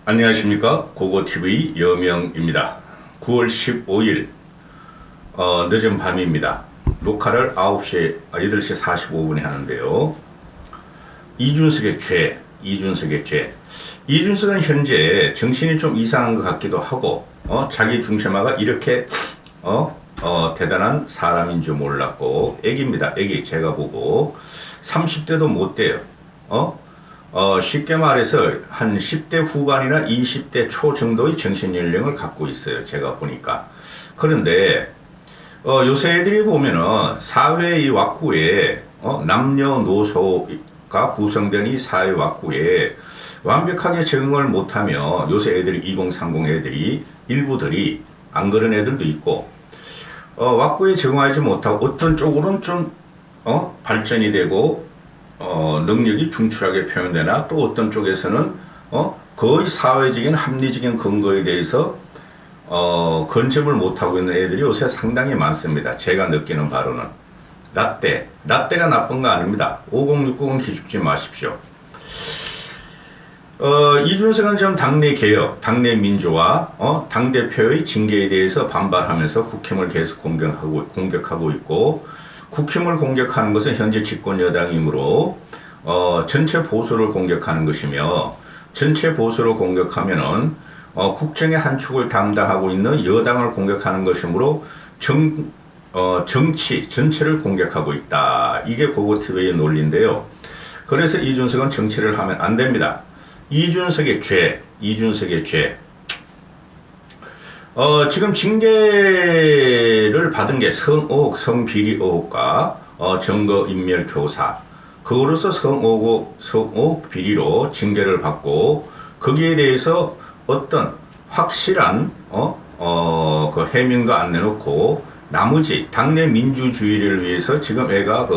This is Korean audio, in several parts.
안녕하십니까. 고고TV 여명입니다. 9월 15일 늦은 밤입니다. 녹화를 8시 45분에 하는데요. 이준석의 죄. 이준석은 현재 정신이 좀 이상한 것 같기도 하고 자기 중심화가 이렇게 대단한 사람인 줄 몰랐고, 애기입니다. 애기. 제가 보고 30대도 못 돼요. 쉽게 말해서 한 10대 후반이나 20대 초 정도의 정신연령을 갖고 있어요. 제가 보니까. 그런데 요새 애들이 보면은 사회의 왁구에 남녀노소가 구성된 이 사회 왁구에 완벽하게 적응을 못하며 요새 애들이 2030 애들이 일부들이 안 그런 애들도 있고 왁구에 적응하지 못하고 어떤 쪽으로는 좀 발전이 되고 능력이 중출하게 표현되나 또 어떤 쪽에서는 거의 사회적인 합리적인 근거에 대해서 건cep을 못하고 있는 애들이 요새 상당히 많습니다. 제가 느끼는 바로는 라떼가 나쁜 거 아닙니다. 5060은 기죽지 마십시오. 이준석은 지금 당내 개혁, 당내 민주화, 당대표의 징계에 대해서 반발하면서 국힘을 계속 공격하고 있고, 국힘을 공격하는 것은 현재 집권 여당이므로 전체 보수를 공격하는 것이며, 전체 보수를 공격하면은 국정의 한 축을 담당하고 있는 여당을 공격하는 것이므로 정치 전체를 공격하고 있다. 이게 고고TV의 논리인데요. 그래서 이준석은 정치를 하면 안 됩니다. 이준석의 죄. 지금 징계를 받은 게 성의혹, 성비리 의혹과 증거인멸 교사. 그로서 성의혹, 비리로 징계를 받고 거기에 대해서 어떤 확실한 그 해명도 안 내놓고 나머지 당내 민주주의를 위해서 지금 애가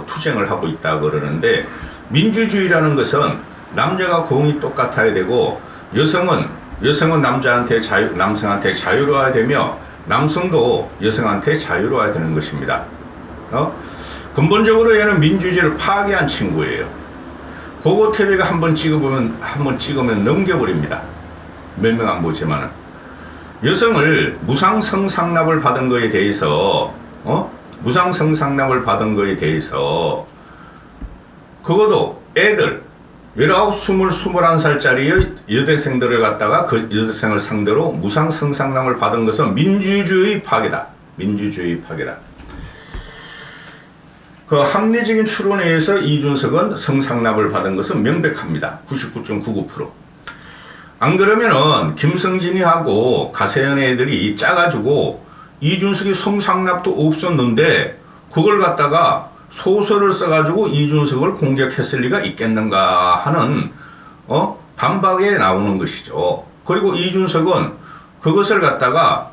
투쟁을 하고 있다 그러는데, 민주주의라는 것은 남녀가 공이 똑같아야 되고 여성은 남성한테 자유로워야 되며 남성도 여성한테 자유로워야 되는 것입니다. 근본적으로 얘는 민주주의를 파괴한 친구예요. 고고TV가 한번 찍으면 넘겨버립니다. 몇 명 안 보지만은 여성을 무상성상납을 받은 거에 대해서 그것도 애들 19, 20, 21살짜리 여대생들을 갖다가 그 여대생을 상대로 무상성상납을 받은 것은 민주주의 파괴다. 그 합리적인 추론에 의해서 이준석은 성상납을 받은 것은 명백합니다. 99.99%. 안 그러면은 김성진이하고 가세현 애들이 짜가지고 이준석이 성상납도 없었는데 그걸 갖다가 소설을 써가지고 이준석을 공격했을 리가 있겠는가 하는 반박에 나오는 것이죠. 그리고 이준석은 그것을 갖다가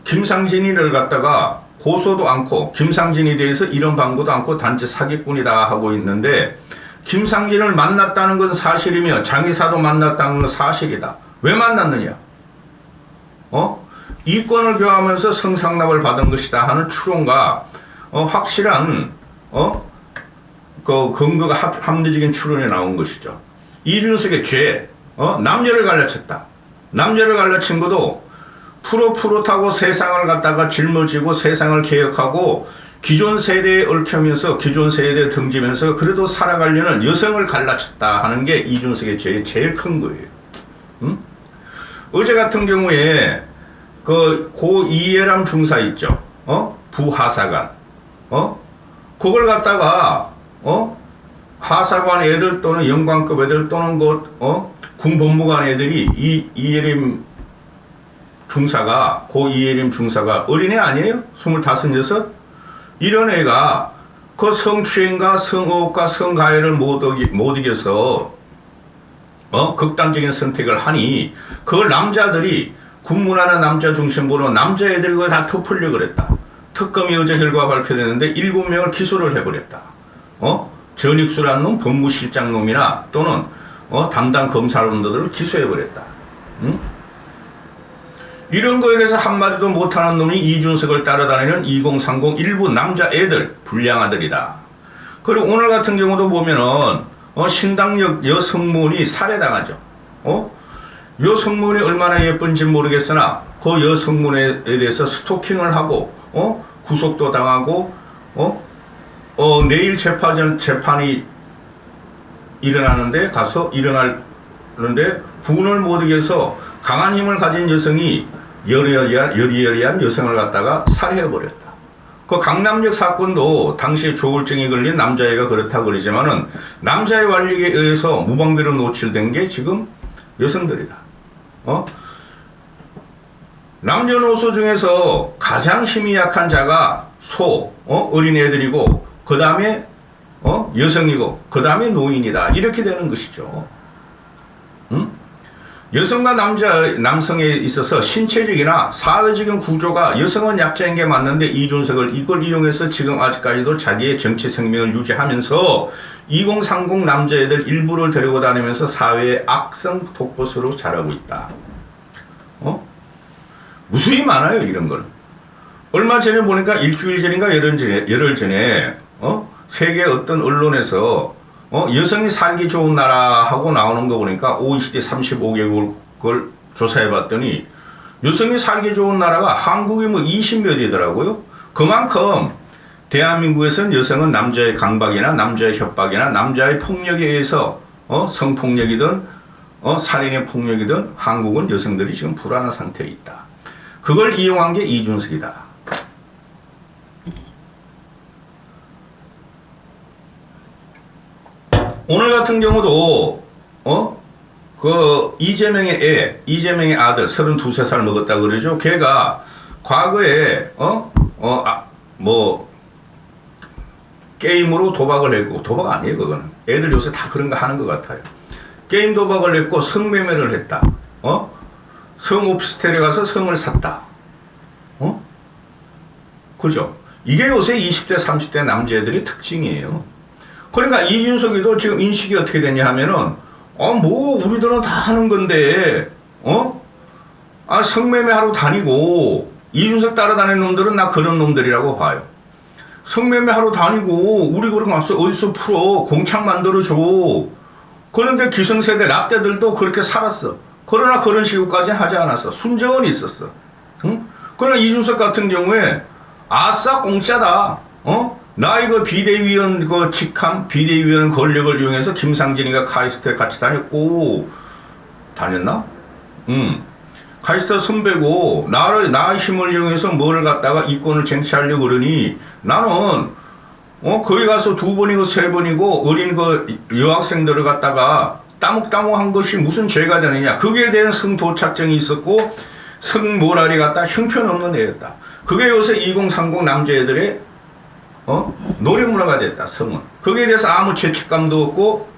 김상진이를 갖다가 고소도 않고 김상진에 대해서 이런 방구도 않고 단지 사기꾼이다 하고 있는데, 김상진을 만났다는 것은 사실이며 장의사도 만났다는 것은 사실이다. 왜 만났느냐? 이권을 교하면서 성상납을 받은 것이다 하는 추론과 확실한 그 근거가 합리적인 추론이 나온 것이죠. 이준석의 죄, 남녀를 갈라쳤다. 남녀를 갈라친 것도 푸릇푸릇하고 세상을 갖다가 짊어지고 세상을 개혁하고 기존 세대에 얽혀면서 기존 세대에 등지면서 그래도 살아가려는 여성을 갈라쳤다 하는 게 이준석의 죄의 제일 큰 거예요. 어제 같은 경우에 고 이해람 중사 있죠. 부하사관. 그걸 갖다가 하사관 애들 또는 영관급 애들 또는 군법무관 애들이 이해림 중사가, 고 이해림 중사가 어린애 아니에요? 25, 6? 이런 애가 그 성추행과 성의혹과 성가해를 못 이겨서 극단적인 선택을 하니 그걸 남자들이 군문하는 남자 중심으로 남자애들과 다 덮으려고 그랬다. 특검이 어제 결과 발표됐는데 7명을 기소를 해버렸다. 전익수라는 놈, 법무실장 놈이나 또는 담당 검사놈들을 기소해버렸다. 이런 거에 대해서 한마디도 못하는 놈이 이준석을 따라다니는 2030 일부 남자애들, 불량아들이다. 그리고 오늘 같은 경우도 보면은 신당 여성문이 살해당하죠. 여성문이 얼마나 예쁜지 모르겠으나 그 여성문에 대해서 스토킹을 하고 구속도 당하고 내일 재판이 일어나는데 가서 일어나는데 분을 못 이겨서 강한 힘을 가진 여성이 여리여리한 여성을 갖다가 살해해버렸다. 그 강남역 사건도 당시에 조울증이 걸린 남자애가 그렇다고 그러지만은 남자의 완력에 의해서 무방비로 노출된 게 지금 여성들이다. 남녀노소 중에서 가장 힘이 약한 자가 어린애들이고 그 다음에 여성이고 그 다음에 노인이다. 이렇게 되는 것이죠. 여성과 남성에 있어서 신체적이나 사회적인 구조가 여성은 약자인 게 맞는데 이준석을 이걸 이용해서 지금 아직까지도 자기의 정치 생명을 유지하면서 2030 남자애들 일부를 데리고 다니면서 사회의 악성 독보스로 자라고 있다. 무수히 많아요, 이런 건. 얼마 전에 보니까 일주일 전인가 열흘 전에 세계 어떤 언론에서 여성이 살기 좋은 나라 하고 나오는 거 보니까 OECD 35개국을 조사해 봤더니 여성이 살기 좋은 나라가 한국이 뭐 20몇이더라고요. 그만큼 대한민국에서는 여성은 남자의 강박이나 남자의 협박이나 남자의 폭력에 의해서 성폭력이든 살인의 폭력이든 한국은 여성들이 지금 불안한 상태에 있다. 그걸 이용한 게 이준석이다. 오늘 같은 경우도 그 이재명의 아들 32살 먹었다 그러죠. 걔가 과거에 게임으로 도박을 했고, 도박 아니에요 그거는. 애들 요새 다 그런 거 하는 것 같아요. 게임 도박을 했고 성매매를 했다. 성 오피스텔에 가서 성을 샀다. 그죠? 이게 요새 20대 30대 남자애들의 특징이에요. 그러니까 이준석이도 지금 인식이 어떻게 되냐 하면은 우리들은 다 하는 건데 성매매 하러 다니고 이준석 따라다니는 놈들은 나 그런 놈들이라고 봐요. 성매매 하러 다니고 우리 그런 거 어디서 풀어 공창 만들어줘. 그런데 기성세대 라떼들도 그렇게 살았어. 그러나 그런 식으로까지는 하지 않았어. 순정은 있었어. 그러나 이준석 같은 경우에 아싸 공짜다. 나 이거 비대위원 비대위원 권력을 이용해서 김상진이가 카이스트에 같이 다녔고 다녔나? 카이스트 선배고 나 힘을 이용해서 뭐를 갖다가 이권을 쟁취하려고 그러니 나는 거기 가서 2번이고 3번이고 어린 여학생들을 갖다가 따묵따묵한 것이 무슨 죄가 되느냐. 거기에 대한 성도착증이 있었고 성모랄이 갖다 형편없는 애였다. 그게 요새 2030 남자애들의 노래문화가 됐다. 성은. 거기에 대해서 아무 죄책감도 없고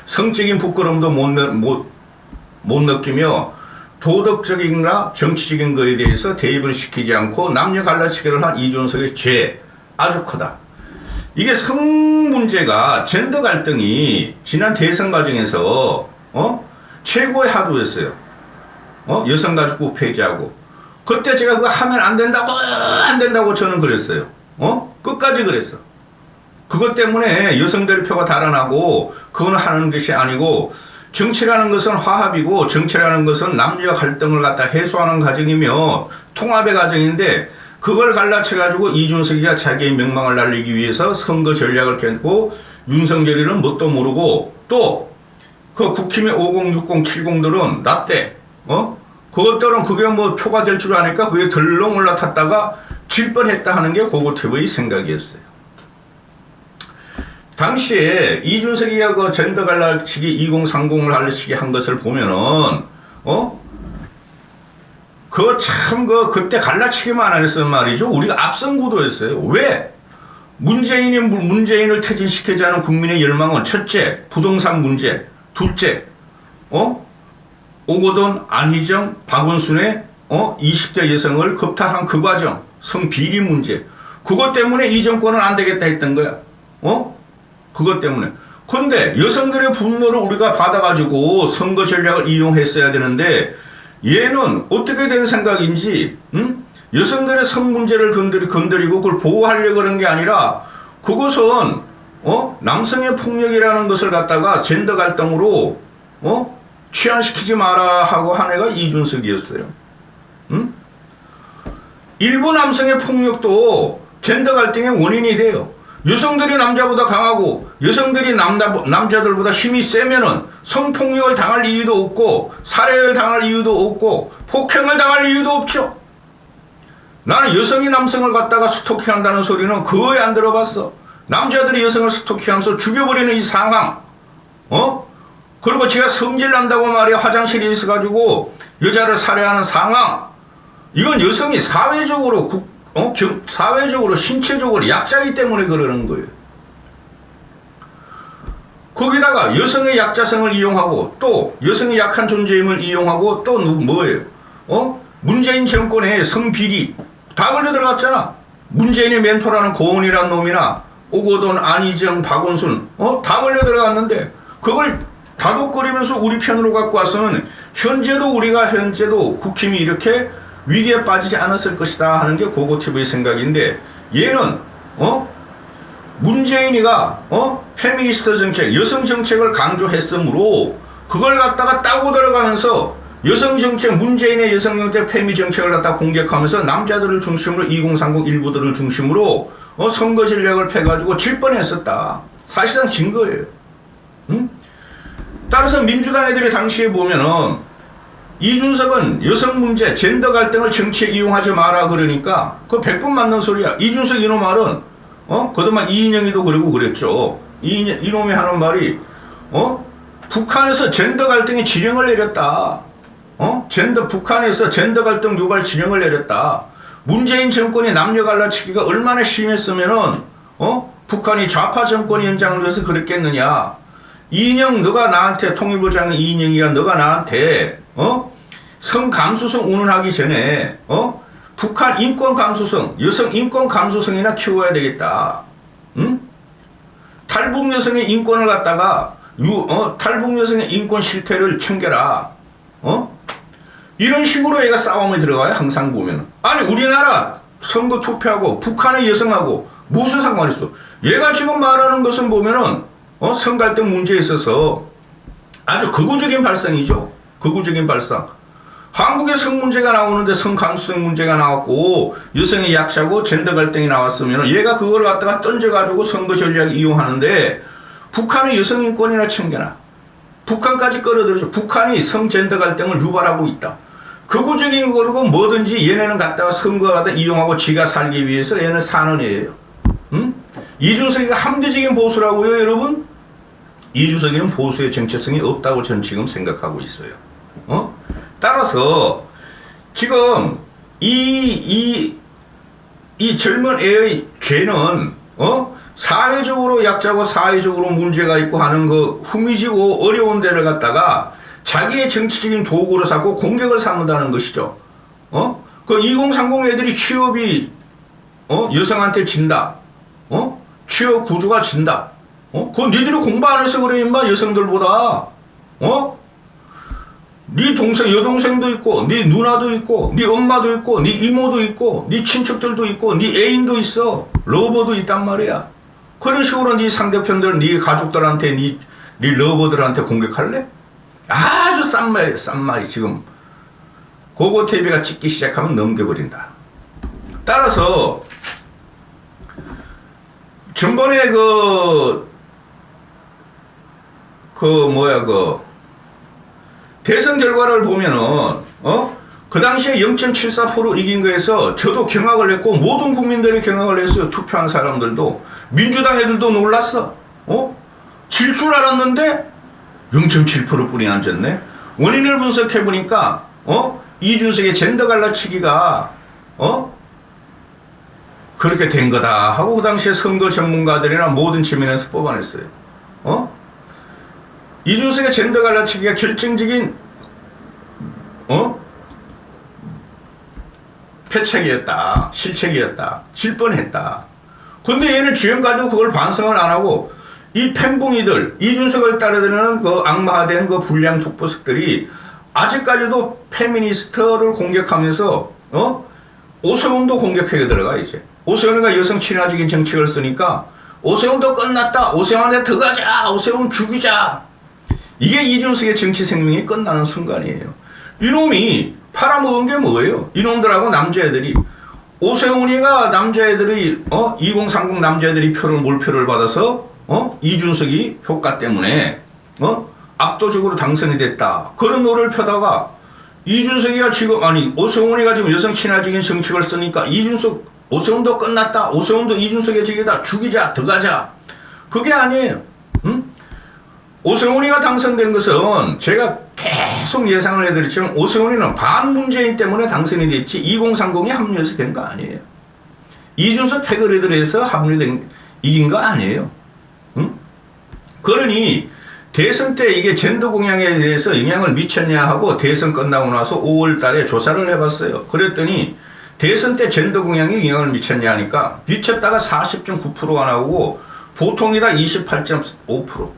성적인 부끄러움도 못 느끼며 도덕적인나 정치적인 거에 대해서 대입을 시키지 않고 남녀 갈라치기를 한 이준석의 죄 아주 크다. 이게 성 문제가 젠더 갈등이 지난 대선 과정에서 최고의 화두였어요. 여성가족부 폐지하고 그때 제가 그거 하면 안 된다고 저는 그랬어요. 끝까지 그랬어. 그것 때문에 여성들의 표가 달아나고 그건 하는 것이 아니고 정치라는 것은 화합이고 정치라는 것은 남녀 갈등을 갖다 해소하는 과정이며 통합의 과정인데 그걸 갈라쳐가지고 이준석이가 자기의 명망을 날리기 위해서 선거 전략을 깼고 윤석열이는 뭣도 모르고 또 그 국힘의 50, 60, 70들은 라떼 그것들은 그게 뭐 표가 될 줄 아니까 그게 덜렁 올라탔다가 질 뻔했다 하는 게 고고TV의 생각이었어요. 당시에 이준석이가 그 젠더 갈라치기 2030을 갈라치기 한 것을 보면은 그때 갈라치기만 안 했으면 말이죠. 우리가 앞선 구도였어요. 왜? 문재인을 퇴진시키지 않은 국민의 열망은 첫째, 부동산 문제. 둘째, 오거돈, 안희정, 박원순의 20대 여성을 겁탈한 그 과정, 성비리 문제. 그것 때문에 이 정권은 안 되겠다 했던 거야. 그것 때문에. 그런데 여성들의 분노를 우리가 받아가지고 선거 전략을 이용했어야 되는데 얘는 어떻게 된 생각인지 여성들의 성 문제를 건드리고 그걸 보호하려고 그런 게 아니라 그것은 남성의 폭력이라는 것을 갖다가 젠더 갈등으로 취한시키지 마라 하고 한 애가 이준석이었어요. 응? 일부 남성의 폭력도 젠더 갈등의 원인이 돼요. 여성들이 남자보다 강하고 여성들이 남자들보다 힘이 세면은 성폭력을 당할 이유도 없고 살해를 당할 이유도 없고 폭행을 당할 이유도 없죠. 나는 여성이 남성을 갖다가 스토킹한다는 소리는 거의 안 들어봤어. 남자들이 여성을 스토킹하면서 죽여버리는 이 상황, 그리고 제가 성질난다고 말이야 화장실에 있어가지고 여자를 살해하는 상황, 이건 여성이 사회적으로 사회적으로 신체적으로 약자이기 때문에 그러는 거예요. 거기다가 여성의 약자성을 이용하고 또 여성의 약한 존재임을 이용하고 또 뭐예요? 문재인 정권의 성비리 다 걸려 들어갔잖아. 문재인의 멘토라는 고은이란 놈이나 오거돈, 안희정, 박원순 다 걸려 들어갔는데 그걸 다독거리면서 우리 편으로 갖고 왔으면 현재도 국힘이 이렇게 위기에 빠지지 않았을 것이다 하는 게 고고TV의 생각인데, 얘는 문재인이가 페미니스트 정책, 여성 정책을 강조했으므로 그걸 갖다가 따고 들어가면서 여성 정책, 문재인의 여성 정책, 페미 정책을 갖다 공격하면서 남자들을 중심으로 2030 일부들을 중심으로 선거 전략을 펴가지고 질 뻔했었다. 사실상 진 거예요. 응? 따라서 민주당 애들이 당시에 보면은 이준석은 여성 문제, 젠더 갈등을 정치에 이용하지 마라 그러니까 그거 100번 맞는 소리야. 이준석 이놈 말은 그동안 이인영이도 그러고 그랬죠. 이놈이 하는 말이 북한에서 젠더 갈등의 지령을 내렸다. 북한에서 젠더 갈등 유발 지령을 내렸다. 문재인 정권이 남녀 갈라치기가 얼마나 심했으면은 북한이 좌파 정권 연장을 해서 그랬겠느냐. 이인영, 너가 나한테, 통일부 장관 이인영이가 너가 나한테 성감수성 운운하기 전에 북한 인권 감수성, 여성 인권 감수성이나 키워야 되겠다. 응? 탈북 여성의 인권을 갖다가 탈북 여성의 인권 실태를 챙겨라. 이런 식으로 얘가 싸움에 들어가요. 항상 보면. 아니 우리나라 선거 투표하고 북한의 여성하고 무슨 상관이 있어. 얘가 지금 말하는 것은 보면은 성갈등 문제에 있어서 아주 극우적인 발상이죠. 극우적인 발상. 한국에 성 문제가 나오는데 성 감수성 문제가 나왔고 여성의 약자고 젠더 갈등이 나왔으면 얘가 그걸 갖다가 던져가지고 선거 전략 이용하는데 북한의 여성 인권이나 챙겨놔. 북한까지 끌어들여줘. 북한이 성 젠더 갈등을 유발하고 있다. 극우적인 거고 뭐든지 얘네는 갖다가 선거하다 이용하고 지가 살기 위해서 얘는 사는 애예요. 응? 이준석이가 합리적인 보수라고요, 여러분? 이준석이는 보수의 정체성이 없다고 저는 지금 생각하고 있어요. 따라서 지금 이 젊은 애의 죄는 사회적으로 약자고 사회적으로 문제가 있고 하는 그 후미지고 어려운 데를 갖다가 자기의 정치적인 도구로 삼고 공격을 삼는다는 것이죠. 그 2030 애들이 취업이 여성한테 진다. 취업 구조가 진다. 그건 니들이 공부 안 해서 그래 임마. 여성들보다 네 동생, 여동생도 있고 네 누나도 있고 네 엄마도 있고 네 이모도 있고 네 친척들도 있고 네 애인도 있어. 러버도 있단 말이야. 그런 식으로 네 상대편들, 네 가족들한테, 네 러버들한테 공격할래? 아주 싼 말이에요. 싼 말이. 지금 고고TV가 찍기 시작하면 넘겨버린다. 따라서 전번에 대선 결과를 보면은 그 당시에 0.74% 이긴 거에서 저도 경악을 했고 모든 국민들이 경악을 했어요. 투표한 사람들도. 민주당 애들도 놀랐어. 질 줄 알았는데 0.7%뿐이 안 졌네. 원인을 분석해 보니까 이준석의 젠더 갈라치기가 그렇게 된 거다 하고 그 당시에 선거 전문가들이나 모든 측면에서 뽑아냈어요. 이준석의 젠더 갈라치기가 결정적인 패착이었다. 실책이었다. 질 뻔했다. 근데 얘는 주연 가지고 그걸 반성을 안 하고 이 팬붕이들, 이준석을 따르는 그 악마화된 그 불량 독보석들이 아직까지도 페미니스트를 공격하면서 오세훈도 공격해 들어가. 이제 오세훈이가 여성 친화적인 정책을 쓰니까 오세훈도 끝났다. 오세훈한테 들어가자. 오세훈 죽이자. 이게 이준석의 정치 생명이 끝나는 순간이에요. 이놈이 팔아먹은 게 뭐예요? 이놈들하고 남자애들이 오세훈이가 남자애들이 2030 남자애들이 몰표를 받아서 이준석이 효과 때문에 압도적으로 당선이 됐다. 그런 노래를 펴다가 이준석이가 지금 오세훈이가 지금 여성 친화적인 정책을 쓰니까 오세훈도 끝났다. 오세훈도 이준석의 적이다. 죽이자. 들어가자. 그게 아니에요. 오세훈이가 당선된 것은 제가 계속 예상을 해드렸지만 오세훈이는 반문재인 때문에 당선이 됐지 2030이 합류해서 된 거 아니에요. 이준석 패거리들에서 이긴 거 아니에요. 그러니 대선 때 이게 젠더 공약에 대해서 영향을 미쳤냐 하고 대선 끝나고 나서 5월 달에 조사를 해봤어요. 그랬더니 대선 때 젠더 공약이 영향을 미쳤냐 하니까 미쳤다가 40.9%가 나오고 보통이다 28.5%.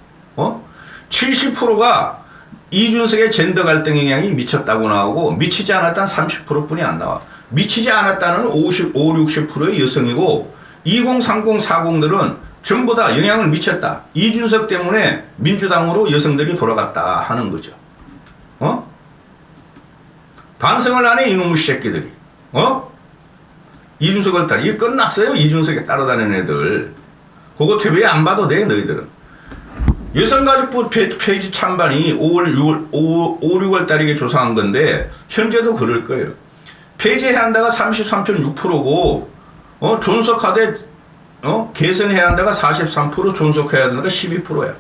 70%가 이준석의 젠더 갈등 영향이 미쳤다고 나오고 미치지 않았다는 30%뿐이 안 나와. 미치지 않았다는 60%의 여성이고 2030, 40들은 전부 다 영향을 미쳤다. 이준석 때문에 민주당으로 여성들이 돌아갔다 하는 거죠. 반성을 안 해 이놈의 새끼들이. 이준석을 따라 이게 끝났어요. 이준석에 따라다니는 애들. 그거 TV 안 봐도 돼 너희들은. 여성가족부 페이지 찬반이 5, 6월 달에 조사한 건데 현재도 그럴 거예요. 폐지해야 한다가 33.6%고 존속하되 개선해야 한다가 43%, 존속해야 한다가 12%야.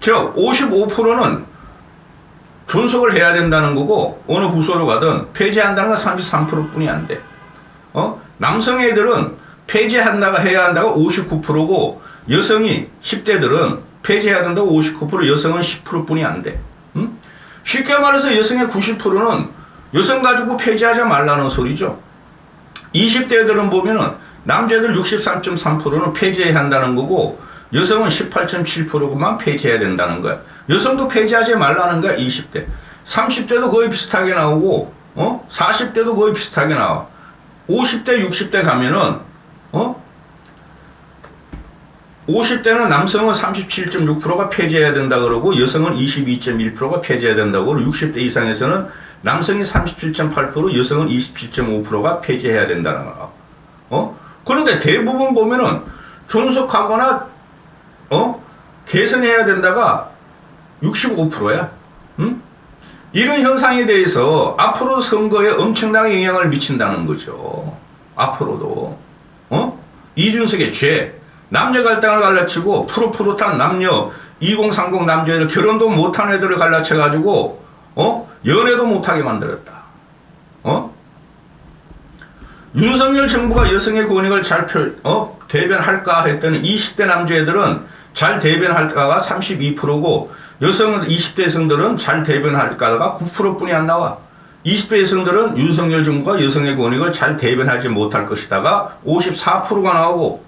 즉 55%는 존속을 해야 된다는 거고 어느 부서로 가든 폐지한다는 건 33%뿐이 안 돼. 남성 애들은 폐지한다가 해야 한다가 59%고 여성이 10대들은 폐지해야 된다고 59%, 여성은 10%뿐이 안 돼. 쉽게 말해서 여성의 90%는 여성가족부 폐지하지 말라는 소리죠. 20대들은 보면은 남자들 63.3%는 폐지해야 한다는 거고 여성은 18.7%만 폐지해야 된다는 거야. 여성도 폐지하지 말라는 거야. 20대. 30대도 거의 비슷하게 나오고 40대도 거의 비슷하게 나와. 50대, 60대 가면은 50대는 남성은 37.6%가 폐지해야 된다 그러고 여성은 22.1%가 폐지해야 된다고 그러고 60대 이상에서는 남성이 37.8%, 여성은 27.5%가 폐지해야 된다는 거. 그런데 대부분 보면은 존속하거나 개선해야 된다가 65%야. 이런 현상에 대해서 앞으로 선거에 엄청나게 영향을 미친다는 거죠. 앞으로도. 이준석의 죄. 남녀 갈등을 갈라치고 푸릇푸릇한 남녀 2030 남자애들 결혼도 못한 애들을 갈라쳐가지고 연애도 못하게 만들었다. 윤석열 정부가 여성의 권익을 잘 대변할까 했더니 20대 남자애들은 잘 대변할까가 32%고 여성은 20대 여성들은 잘 대변할까가 9%뿐이 안 나와. 20대 여성들은 윤석열 정부가 여성의 권익을 잘 대변하지 못할 것이다가 54%가 나오고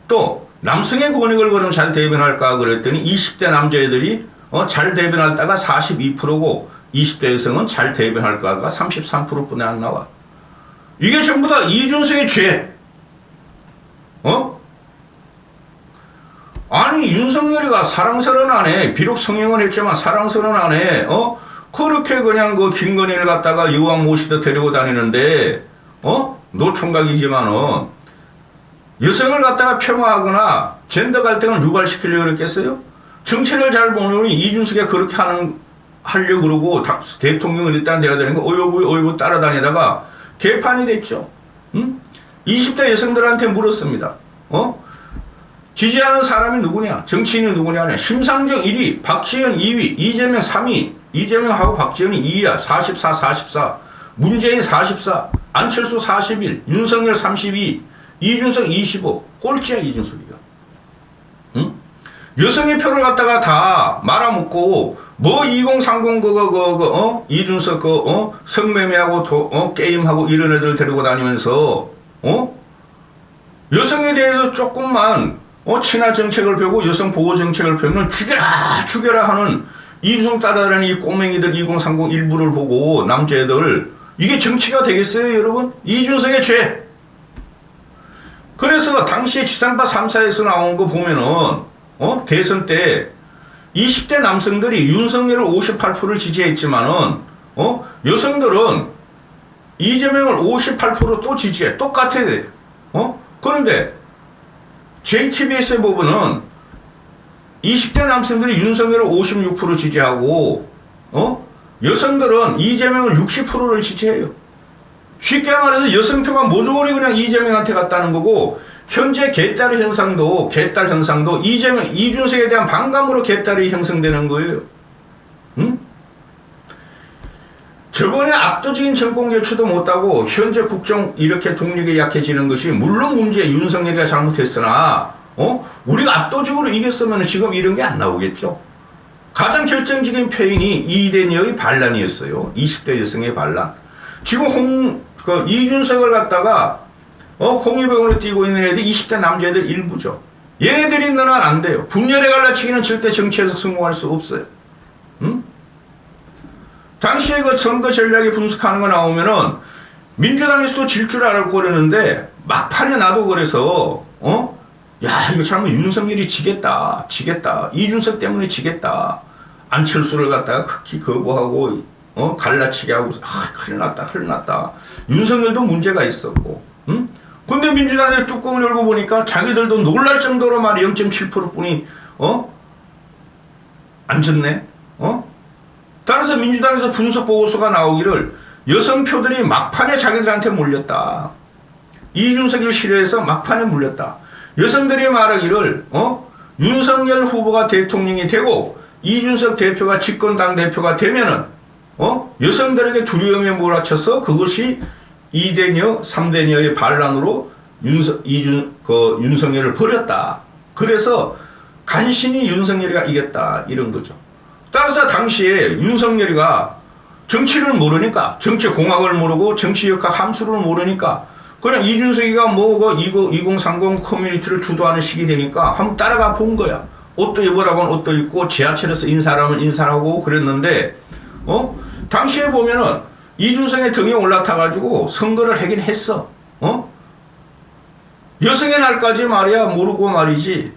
또 남성의 권익을 그럼 잘 대변할까 그랬더니 20대 남자애들이 잘 대변할까가 42%고 20대 여성은 잘 대변할까가 33%뿐이 안 나와. 이게 전부 다 이준석의 죄. 아니 윤석열이가 사랑스러운 아내, 비록 성형은 했지만 사랑스러운 아내, 그렇게 그냥 그 김건희를 갖다가 여왕 모시듯 데리고 다니는데, 노총각이지만은 여성을 갖다가 폄하하거나 젠더 갈등을 유발시키려고 그랬겠어요? 정치를 잘 보느니 이준석이 그렇게 하려고 그러고 대통령은 일단 돼야 되는 거 어이구 따라다니다가 개판이 됐죠. 20대 여성들한테 물었습니다. 지지하는 사람이 누구냐? 정치인이 누구냐? 심상정 1위, 박지원 2위, 이재명 3위. 이재명하고 박지원이 2위야. 44, 44. 문재인 44, 안철수 41, 윤석열 32, 이준석 25. 꼴찌야 이준석이가. 여성의 표를 갖다가 다 말아먹고 뭐 2030 이준석 성매매하고 게임하고 이런 애들 데리고 다니면서 여성에 대해서 조금만 친화 정책을 펴고 여성 보호 정책을 펴면 죽여라 하는 이준석 따라다니는 이 꼬맹이들 2030 일부를 보고 남자애들 이게 정치가 되겠어요 여러분? 이준석의 죄. 그래서 당시에 지상파 3사에서 나온 거 보면은 대선 때 20대 남성들이 윤석열을 58%를 지지했지만은 여성들은 이재명을 58%또 지지해. 똑같아. 그런데 JTBS의 부분은 20대 남성들이 윤석열을 56% 지지하고 여성들은 이재명을 60%를 지지해요. 쉽게 말해서 여성표가 모조리 그냥 이재명한테 갔다는 거고, 현재 개딸 현상도 이준석에 대한 반감으로 개딸이 형성되는 거예요. 응? 저번에 압도적인 정권 교체도 못하고 현재 국정 이렇게 독립이 약해지는 것이 물론 문제 윤석열이가 잘못했으나 우리가 압도적으로 이겼으면 지금 이런 게 안 나오겠죠. 가장 결정적인 표현이 이대녀의 반란이었어요. 20대 여성의 반란. 지금 이준석을 갖다가 홍위병으로 뛰고 있는 애들이 20대 남자애들 일부죠. 얘네들이 있는 한 안 돼요. 분열에 갈라치기는 절대 정치에서 성공할 수 없어요. 응? 당시에 그 선거 전략에 분석하는 거 나오면은 민주당에서도 질 줄 알고 그러는데 막판에 나도 그래서 야 이거 잘못 윤석열이 지겠다. 이준석 때문에 지겠다. 안철수를 갖다가 극히 거부하고 갈라치기 하고 큰일 났다. 윤석열도 문제가 있었고. 응? 근데 민주당의 뚜껑을 열고 보니까 자기들도 놀랄 정도로 말이 0.7%뿐이 안 졌네. 따라서 민주당에서 분석 보고서가 나오기를 여성표들이 막판에 자기들한테 몰렸다. 이준석을 싫어해서 막판에 몰렸다. 여성들이 말하기를 윤석열 후보가 대통령이 되고 이준석 대표가 집권 당대표가 되면은 여성들에게 두려움에 몰아쳐서 그것이 2대녀, 3대녀의 반란으로 윤석열을 버렸다. 그래서 간신히 윤석열이가 이겼다. 이런 거죠. 따라서 당시에 윤석열이가 정치를 모르니까, 정치 공학을 모르고 정치역학 함수를 모르니까 그냥 이준석이가 2030 커뮤니티를 주도하는 시기 되니까 한번 따라가 본 거야. 옷도 입으라고 하면 옷도 입고 지하철에서 인사하면 인사하고 그랬는데 당시에 보면은 이준석의 등에 올라타가지고 선거를 하긴 했어. 여성의 날까지 말이야 모르고 말이지.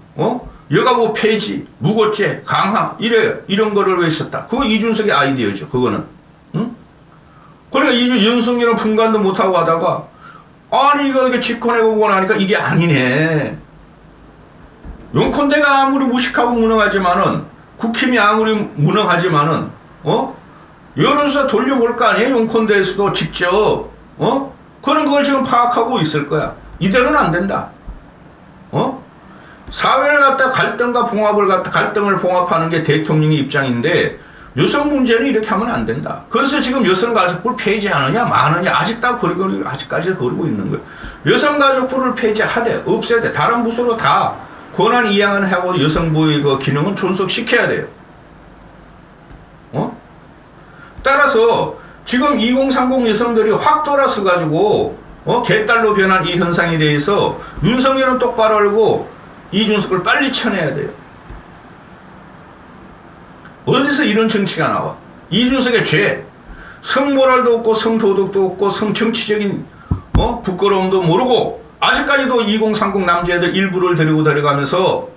여가부 폐지, 무고죄, 강화 이런 거를 왜 썼다. 그거 이준석의 아이디어죠. 그거는. 응? 그러니까 윤석열은 분간도 못하고 하다가 아니 이거 이렇게 직권해보고 나니까 이게 아니네. 용컨대가 아무리 무식하고 무능하지만은 국힘이 아무리 무능하지만은 여론조사 돌려볼 거 아니에요. 용컨대에서도 직접 그런 걸 지금 파악하고 있을 거야. 이대로는 안 된다. 사회를 갖다 갈등을 봉합하는 게 대통령의 입장인데 여성 문제는 이렇게 하면 안 된다. 그래서 지금 여성가족부를 폐지하느냐 마느냐 아직까지 거리고 있는 거예요. 여성가족부를 폐지하되 없애야 돼. 다른 부서로 다 권한 이양을 하고 여성부의 그 기능은 존속시켜야 돼요. 따라서 지금 2030 여성들이 확 돌아서 가지고 개딸로 변한 이 현상에 대해서 윤석열은 똑바로 알고 이준석을 빨리 쳐내야 돼요. 어디서 이런 정치가 나와? 이준석의 죄, 성모랄도 없고 성도덕도 없고 성정치적인 부끄러움도 모르고 아직까지도 2030 남자애들 일부를 데리고 다녀가면서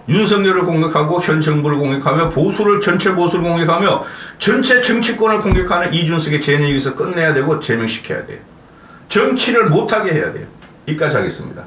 윤석열을 공격하고 현 정부를 공격하며 전체 보수를 공격하며 전체 정치권을 공격하는 이준석의 죄는 여기서 끝내야 되고 제명시켜야 돼요. 정치를 못하게 해야 돼요. 여기까지 하겠습니다.